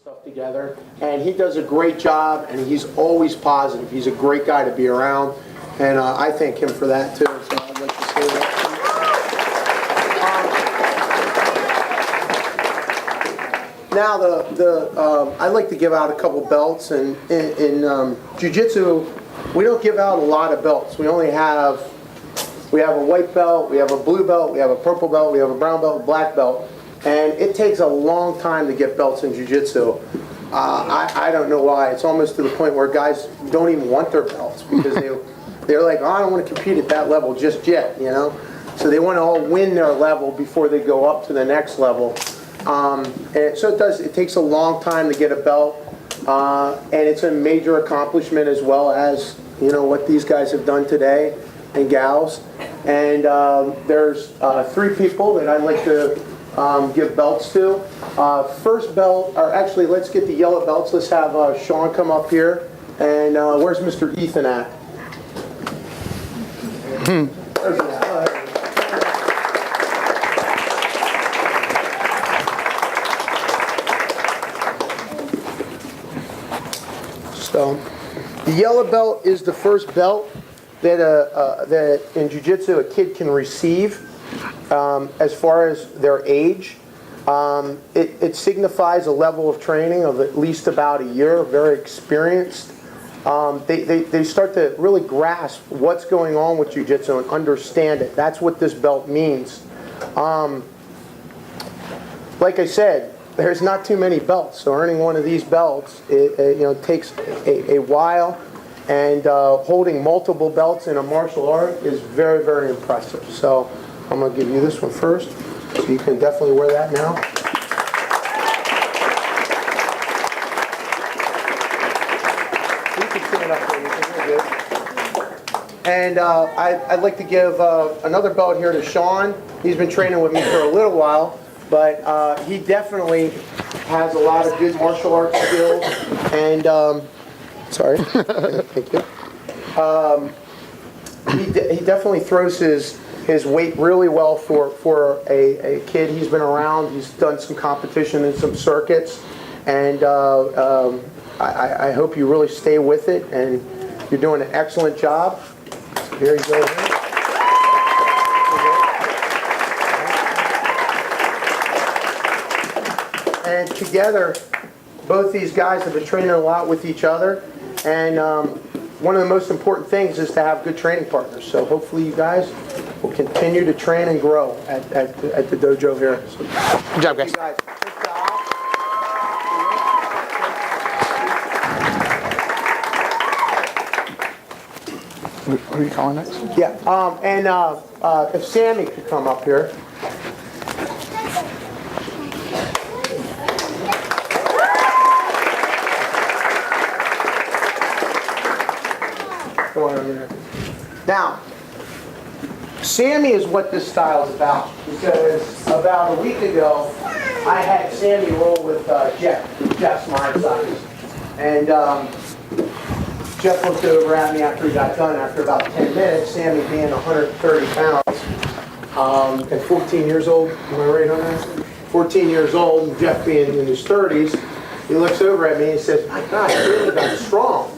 stuff together, and he does a great job, and he's always positive. He's a great guy to be around, and I thank him for that too. So I'd like to say that. Now I'd like to give out a couple belts, and in jiu-jitsu, we don't give out a lot of belts. We have a white belt, we have a blue belt, we have a purple belt, we have a brown belt, a black belt. And it takes a long time to get belts in jiu-jitsu. I don't know why. It's almost to the point where guys don't even want their belts because they're like, oh, I don't want to compete at that level just yet, you know? So they want to all win their level before they go up to the next level. And so it takes a long time to get a belt. And it's a major accomplishment as well as, you know, what these guys have done today and gals. And there's 3 people that I'd like to give belts to. First belt, or actually let's get the yellow belts. Let's have Sean come up here. And where's Mr. Ethan at? There's that. So the yellow belt is the first belt that in jiu-jitsu a kid can receive. As far as their age, it signifies a level of training of at least about a year, very experienced. They start to really grasp what's going on with jiu-jitsu and understand it. That's what this belt means. Like I said, there's not too many belts, so earning one of these belts takes a while, and holding multiple belts in a martial art is very, very impressive. So I'm going to give you this one first, so you can definitely wear that now. You can stand up there, you're good. And I'd like to give another belt here to Sean. He's been training with me for a little while, but he definitely has a lot of good martial arts skills. And, sorry, thank you. He definitely throws his weight really well for a kid. He's been around. He's done some competition in some circuits, and I hope you really stay with it. And you're doing an excellent job. So here you go. And together, both these guys have been training a lot with each other, and one of the most important things is to have good training partners. So hopefully you guys will continue to train and grow at the dojo here. So, good job, guys. Good job. What are you calling next? Yeah, and if Sammy could come up here. Now, Sammy is what this style is about, because about a week ago, I had Sammy roll with Jeff. Jeff's my size. And Jeff looked over at me after he got done. After about 10 minutes, Sammy being 130 pounds and 14 years old, am I right on that? 14 years old, and Jeff being in his 30s, he looks over at me and says, my God, you really got strong.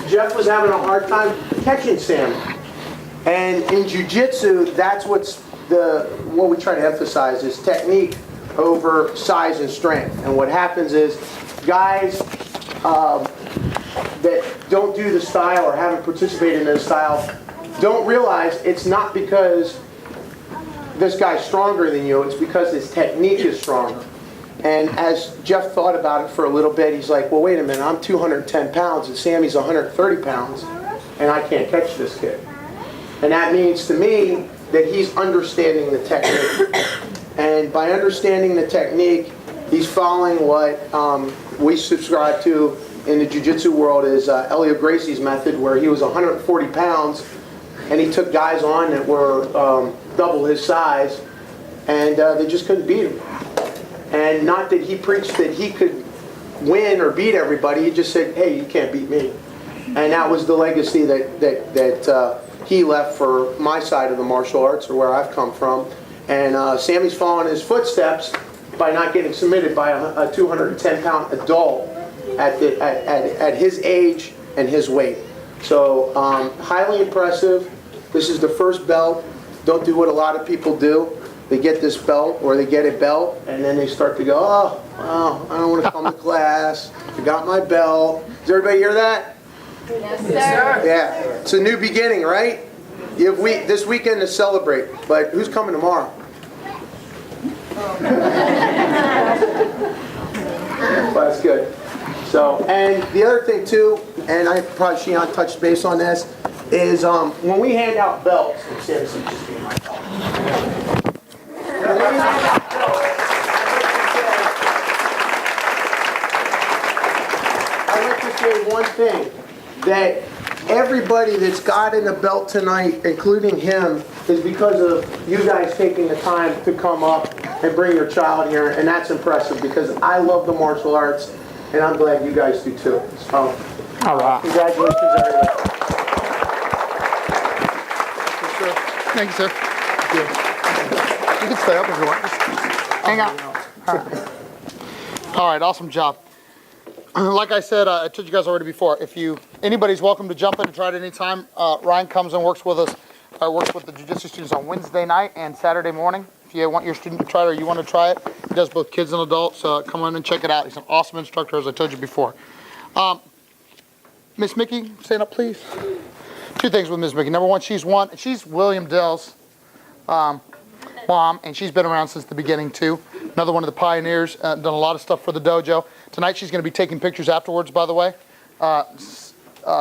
Jeff was having a hard time catching Sammy. And in jiu-jitsu, that's what we try to emphasize is technique over size and strength. And what happens is guys that don't do the style or haven't participated in the style don't realize it's not because this guy's stronger than you, it's because his technique is stronger. And as Jeff thought about it for a little bit, he's like, well, wait a minute, I'm 210 pounds and Sammy's 130 pounds, and I can't catch this kid. And that means to me that he's understanding the technique. And by understanding the technique, he's following what we subscribe to in the jiu-jitsu world is Elio Gracie's method, where he was 140 pounds, and he took guys on that were double his size, and they just couldn't beat him. And not that he preached that he could win or beat everybody. He just said, hey, you can't beat me. And that was the legacy that he left for my side of the martial arts, or where I've come from. And Sammy's following his footsteps, by not getting submitted by a 210-pound adult at his age and his weight. So highly impressive. This is the first belt. Don't do what a lot of people do. They get this belt or they get a belt and then they start to go, oh, well, I don't want to come to class. I got my belt. Does everybody hear that? Yes, sir. Yeah. It's a new beginning, right? You have this weekend to celebrate. But who's coming tomorrow? Well, that's good. So, and the other thing too, and I probably Shion touched base on this, is when we hand out belts, seriously, just be my belt. When we hand out belts, I'd like to say one thing, that everybody that's gotten a belt tonight, including him, is because of you guys taking the time to come up and bring your child here, and that's impressive because I love the martial arts, and I'm glad you guys do too. So, all right. Congratulations, everybody. Thank you, sir. You can stay up if you want. Just hang out. All right, awesome job. Like I said, I told you guys already before, if anybody's welcome to jump in and try it anytime. Ryan comes and works with us, works with the jiu-jitsu students on Wednesday night and Saturday morning. If you want your student to try it or you want to try it, he does both kids and adults. Come on and check it out. He's an awesome instructor, as I told you before. Miss Mickey, stand up, please. Two things with Miss Mickey. Number one, she's William Dell's mom, and she's been around since the beginning too. Another one of the pioneers, done a lot of stuff for the dojo. Tonight she's going to be taking pictures afterwards, by the way.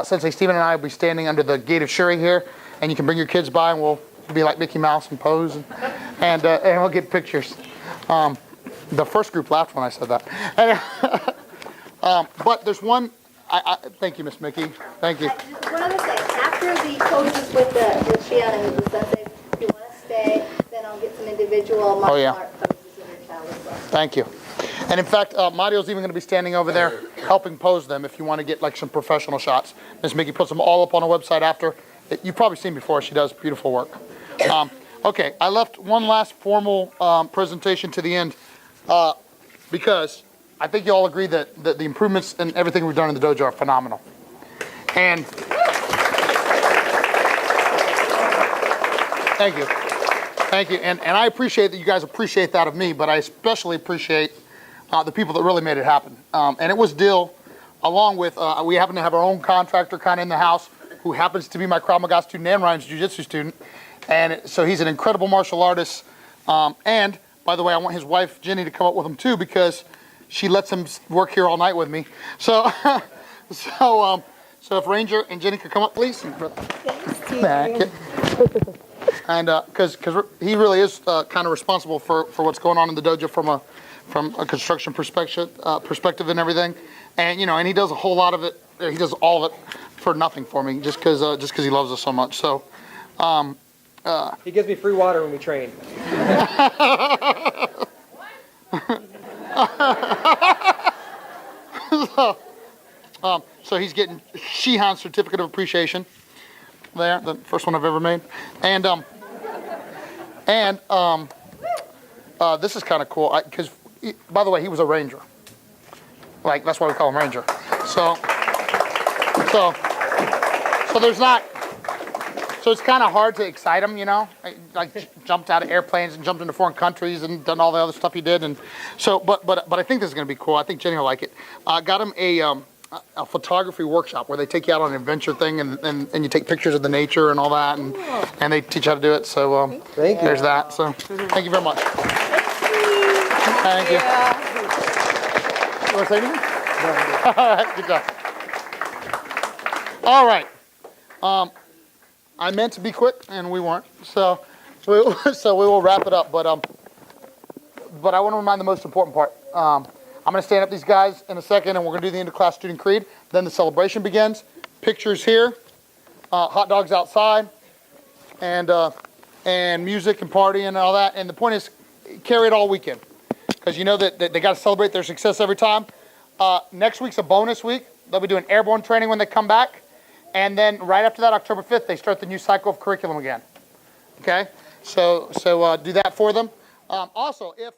Sensei Stephen and I will be standing under the gate of Shuri here, and you can bring your kids by and we'll be like Mickey Mouse and pose, and we'll get pictures. The first group laughed when I said that. But there's one, thank you, Miss Mickey. Thank you. One other thing, after the poses with Shion and with the sensei, if you want to stay, then I'll get some individual martial art poses of your child as well. Thank you. And in fact, Mario's even going to be standing over there helping pose them if you want to get like some professional shots. Miss Mickey puts them all up on a website after. You've probably seen before. She does beautiful work. Okay, I left one last formal presentation to the end because I think you all agree that the improvements and everything we've done in the dojo are phenomenal. And thank you. Thank you. And I appreciate that you guys appreciate that of me, but I especially appreciate the people that really made it happen. And it was Dill, along with, we happen to have our own contractor kind of in the house who happens to be my Krav Maga student and Ryan's jiu-jitsu student. And so he's an incredible martial artist. And by the way, I want his wife, Jenny, to come up with him too because she lets him work here all night with me. So, so if Ranger and Jenny could come up, please. Thank you. And because he really is kind of responsible for what's going on in the dojo from a construction perspective and everything, and and he does a whole lot of it. He does all of it for nothing for me, just because he loves us so much. So he gives me free water when we train. So he's getting Shihan's certificate of appreciation. There, the first one I've ever made, and this is kind of cool because, by the way, he was a ranger. Like that's why we call him Ranger. So there's not. So it's kind of hard to excite him, Like jumped out of airplanes and jumped into foreign countries and done all the other stuff he did, and so. But I think this is going to be cool. I think Jenny will like it. Got him a photography workshop where they take you out on an adventure thing and you take pictures of the nature and all that, and they teach you how to do it. So Thank you. There's that. So thank you very much. Thank you. You want to say anything? No. All right, good job. All right. I meant to be quick and we weren't. So we will wrap it up. But I want to remind the most important part. I'm going to stand up these guys in a second, and we're going to do the end-of-class student creed. Then the celebration begins. Pictures here, hot dogs outside, and music and partying and all that. And the point is, carry it all weekend, because you know that they got to celebrate their success every time. Next week's a bonus week. They'll be doing airborne training when they come back, and then right after that, October 5th, they start the new cycle of curriculum again. Okay, so do that for them. Also, if